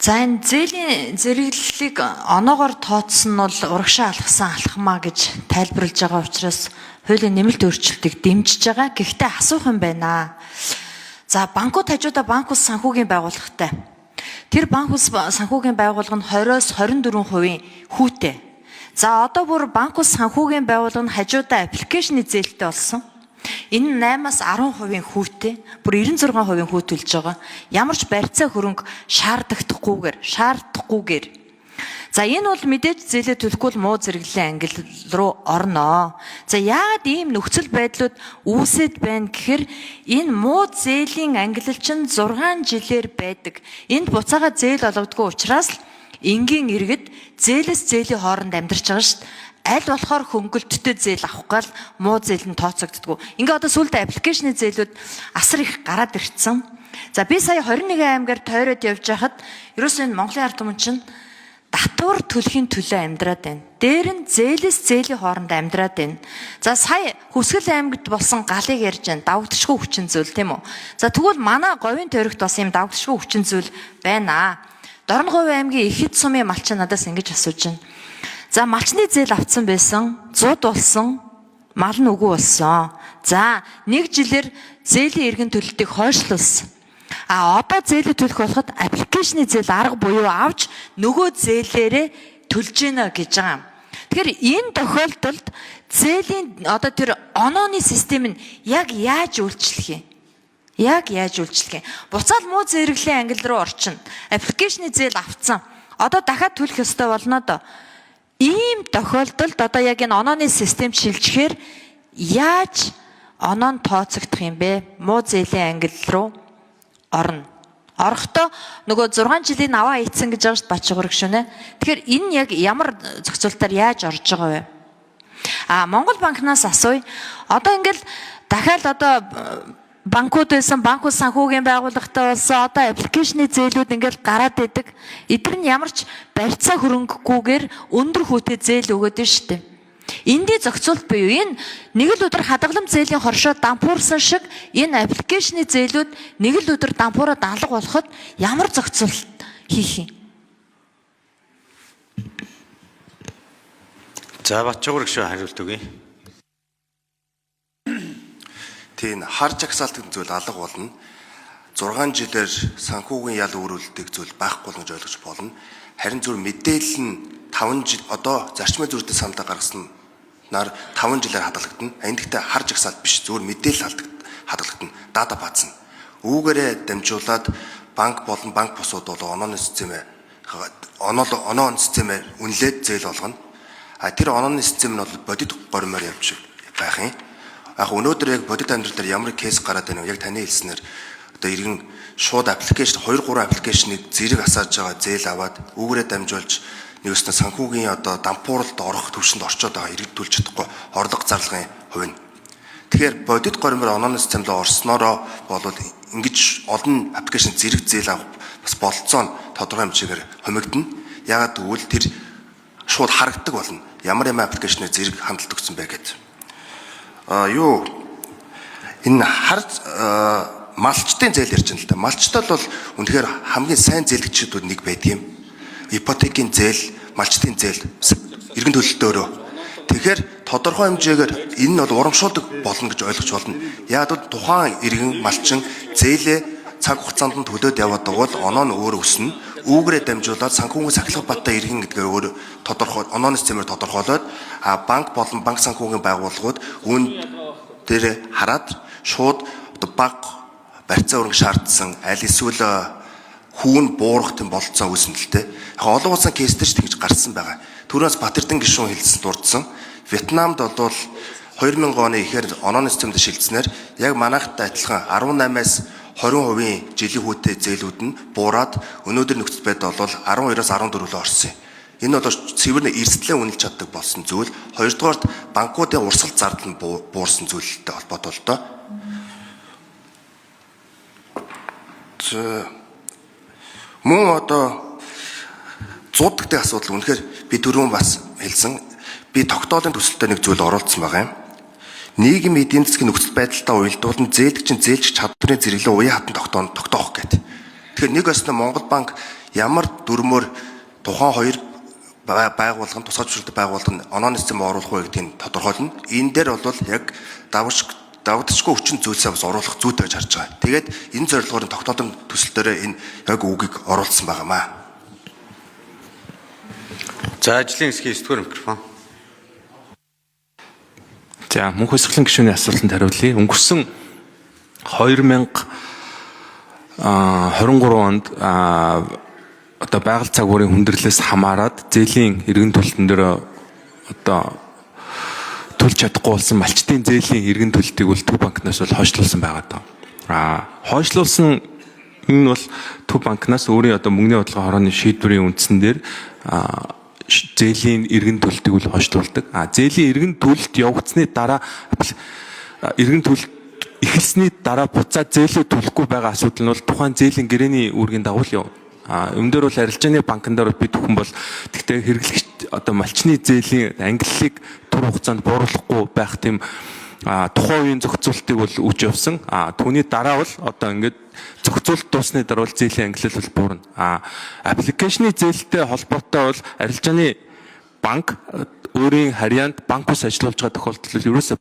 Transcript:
За энэ зээлийн зэрэглэлийг оноогоор тооцсон нь бол урагшаа алгасан алхмаа гэж тайлбарлаж байгаа учраас хуулийн нэмэлт өөрчлөлтийг дэмжиж байгаа. Гэхдээ асуух юм байна. За банкуд хажуудаа банк ус санхүүгийн байгууллагатай. Тэр банк ус санхүүгийн байгууллага нь 20-с 24% хүүтэй. За одоо бүр банк ус санхүүгийн байгууллага нь хажуудаа аппликейшны зээлтэй болсон. Энэ 8-аас 10% хүүтэй, бүр 96% хүү төлж байгаа. Ямар ч барьцаа хөрөнгө шаарддаггүйгээр. За энэ бол мэдээж зээлээ төлөхгүй л муу зэрэглэлийн ангил руу орноо. За яагаад ийм нөхцөл байдлууд үүсэт байна гэхээр энэ муу зээлийн ангилал чинь 6 жилээр байдаг. Энд буцаага зээл олгодгүй учраас л энгийн иргэд зээлээс зээлийн хооронд амьдарч байгаа шүү дээ. Аль болохоор хөнгөлттэй зээл авах гал муу зээл нь тооцогддгоо. Ингээ одоо сүүлдээ аппликейшны зээлүүд асар их гараад ирцэн. За би сая 21 аймгаар тойроод явж байхад ерөөсөө энэ Монголын ард түмэн чинь татвар төлөхийн төлөө амьдраад байна. Дээр нь зээлээс зээлийн хооронд амьдраад байна. За сая Хүсгэл аймагт болсон галыг ярьж байна. Давагдшгүй хүчин зүйл тийм үү? За тэгвэл манай говийн тойрогт бас юм давагдшгүй хүчин зүйл байна. Дорноговь аймгийн Ихэд сумын малч надаас ингэж асууж байна. За малчны зээл авцсан байсан, зуд болсон, мал нь үгүй болсон. За 1 жилээр зээлийн эргэн төлөлтийг хойшлуулсан. Одоо зээлээ төлөх болоход аппликейшны зээл арга буюу авч нөгөө зээлээрээ төлж гинэ гэж байгаа. Тэгэхээр энэ тохиолдолд зээлийн одоо тэр онооны систем нь яг яаж үйлчлэх юм? Буцаад муу зэрэглэлийн ангил руу орчин. Аппликейшны зээл авцсан. Одоо дахиад төлөх ёстой болно доо. Ийм тохиолдолд одоо яг энэ онооны систем шилжихээр яаж оноо нь тооцогдох юм бэ? Муу зээлийн ангил руу орно. Орохдоо нөгөө 6 жилийн аваа ийцэн гэж байгаа шүү дээ Бачигург шүнэ. Тэгэхээр энэ яг ямар зохицуултаар яаж орж байгаа вэ? Монгол банкнаас асууя. Одоо ингээл дахиад одоо банкуд байсан, банк ус санхүүгийн байгууллагатай болсон одоо аппликейшны зээлүүд ингээл гараад идэг. Эдгээр нь ямар ч барьцаа хөрөнгөгүйгээр өндөр хүүтэй зээл өгöd нь штэ. Эндий зохицуулт буюу энэ нэг л өдөр хадгалам зээлийн хоршоо дампуурсан шиг энэ аппликейшны зээлүүд нэг л өдөр дампуураад алга болоход ямар зохицуулт хийх юм? За Бачигург шүү хариулт өгье. Тийм хар жагсаалтын зүйл алга болно. 6 жилээр санхүүгийн ял өөрүүлдэг зүйл байхгүй болно гэж ойлгож болно. Харин зөв мэдээлэл нь 5 жил одоо зарчмын зүйтэй саналаа гаргаснаар 5 жилээр хадгалагдана. Энд гэхдээ хар жагсаалт биш зөв мэдээлэл хадгалагдана. Дата баазна. Үүгээрээ дамжуулаад банк болон банк бусууд бол онооны системээр үнэлээд зээл олгоно. Тэр онооны систем нь бол бодит горимоор явж байх юм. Өнөөдөр яг бодит амьдрал дээр ямар кейс гараад байна вэ? Яг таны хэлснээр одоо иргэн шууд аппликейшн 2-3 аппликейшнийг зэрэг асааж байгаа зээл аваад үүгээрээ дамжуулж нэгснэ санхүүгийн одоо дампууралд орох төвшөнд орчоод байгаа иргэд төлж чадахгүй орлого зарлагын хувь нь. Тэгэхээр бодит горимоор онооны системд орсноороо болоод ингэж олон аппликейшн зэрэг зээл авах бас бололцоо нь тодорхой хэмжээгээр хомигдно. Яагаад гэвэл тэр шууд харагддаг болно. Ямар аппликейшнээр зэрэг хандлт өгсөн бэ гэдэг. Энэ малчтын зээл ярьж байна л да. Малчтал бол үнэхээр хамгийн сайн зээлгчдүүд нэг байдаг юм. Ипотекийн зээл, малчтын зээл, эргэн төлөлтөө өөрөө. Тэгэхээр тодорхой хэмжээгээр энэ нь бол урамшуулдаг болно гэж ойлгож болно. Яг л тухайн эргэн малчин зээлээ цаг хугацаанд нь төлөөд яваад байгаа бол оноо нь өөр өснө. Үүгээрээ дамжуулаад санхүүгийн сахилга баттай иргэн гэдгээр өөр тодорхой онооны системээр тодорхойлоод банк болон банк санхүүгийн байгууллагууд үүн дээр хараад шууд баг барьцаа хөрөнгө шаардсан аль эсвэл хүүн буурах гэм болцоо үүснэ л дээ. Яг олон улсын кейстэй ч тэгж гарсан байгаа. Түрүүнээс Батэрдэн гишүүн хэлсэн дурдсан. Вьетнамд бол 2000 оны ихээр онооны системд шилжснээр яг манайхтай адилхан 18-аас 20% жилийн хүүтэй зээлүүд нь буураад өнөөдөр нөхцөл байдал бол 12-аас 14 рүү орсон юм. Энэ бол цэвэр эрсдлээ үнэлж чаддаг болсон зүйл. Хоёрдугаарт банкуудын урсгал зардал нь буурсан зүйлтэй холбоотой л доо. Мөн одоо зуудагтай асуудал үнэхээр би түрүүн бас хэлсэн. Би тогтоолын төсөлтөд нэг зүйл оруулсан байгаа юм. Нийгэм эдийн засгийн нөхцөл байдалтай уялдуулан зээлгчин зээлч чадварын зэрэглэн уян хатан тогтоох гэдэг. Тэгэхээр нэг өснө Монгол банк ямар дүрмээр тухайн хоёр байгууллага нь тусгай зөвшөөрөлтөй байгууллага нь онооны систем оруулах уу гэдгийг тодорхойлно. Энэ дээр бол яг давагдчихгүй хүчин зүйлсээ бас оруулах зүйтэй гэж харж байгаа. Тэгээд энэ зорилгоор тогтоодон төсөл дээр энэ яг үгийг оруулсан байгаамаа. За ажлын хэсгийн 9-р микрофон. За мөнх хэсгийн гишүүний асуултанд хариулъя. Өнгөрсөн 2023 онд одоо байгаль цагуурын хүндрэлээс хамаарат зээлийн эргэн төлөлтөн дээр одоо төлж чадахгүй болсон малчтын зээлийн эргэн төлөлтийг бол Төв банкнаас бол хойшлуулсан байгаа даа. Хойшлуулсан энэ бол Төв банкнаас өөрийн одоо мөнгөний бодлого хорооны шийдвэрийн үндсэн дээр зээлийн эргэн төлөлтийг бол хойшлуулдаг. Зээлийн эргэн төлөлт явагдсны дараа эргэн төлөлт эхэлсний дараа буцаад зээлээ төлөхгүй байгаа асуудал нь бол тухайн зээлийн гэрээний үүргийн дагуу л юм. Юм дээр бол арилжааны банкн дээр бид бүхэн бол тэгтээ хэрэглэгч одоо малчны зээлийн ангиллыг тур хугацаанд бууруулахгүй байх тийм тухайн үеийн зохицуултыг бол үүж явсан. Түүний дараа бол одоо ингээд зохицуулт дуусны дараа бол зээлийн ангиллал бол буурна. Аппликейшны зээлтэй холбоотой бол арилжааны банк өөрийн харьяанд банк ус ажиллуулж байгаа тохиолдол ерөөсөө